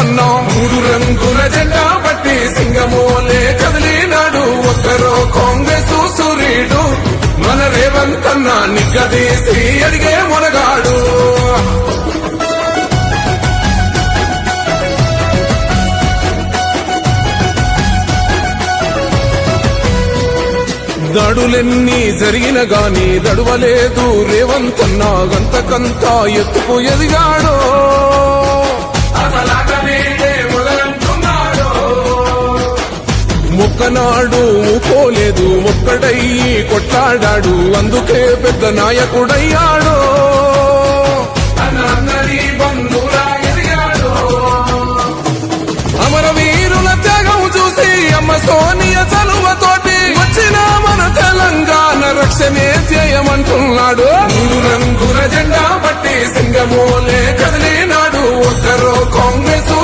రేవంతన్నా మూడు రంగుల జెండా బట్టి సింగమోలే కదిలినాడు ఒక్కరో కాంగ్రెస్ సూర్యుడు మన రేవంతన్నా నిగ్గదీసి అడిగే మొనగాడు దాడులెన్ని జరిగిన గాని దడువలేదు రేవంతన్నా గంతకంతా ఎత్తుకు ఎదిగాడో మొక్కనాడు ఊపోలేదు ఒక్కడయ్యి కొట్లాడాడు అందుకే పెద్ద నాయకుడయ్యాడో అమరవీరుల త్యాగం చూసి అమ్మ సోనియ చలువతోటి వచ్చిన మన తెలంగాణ రక్షణే చేయమంటున్నాడు మూడు రంగుల జెండా బట్టి సింగమోలే కదిలినాడు ఒక్కరో కాంగ్రెస్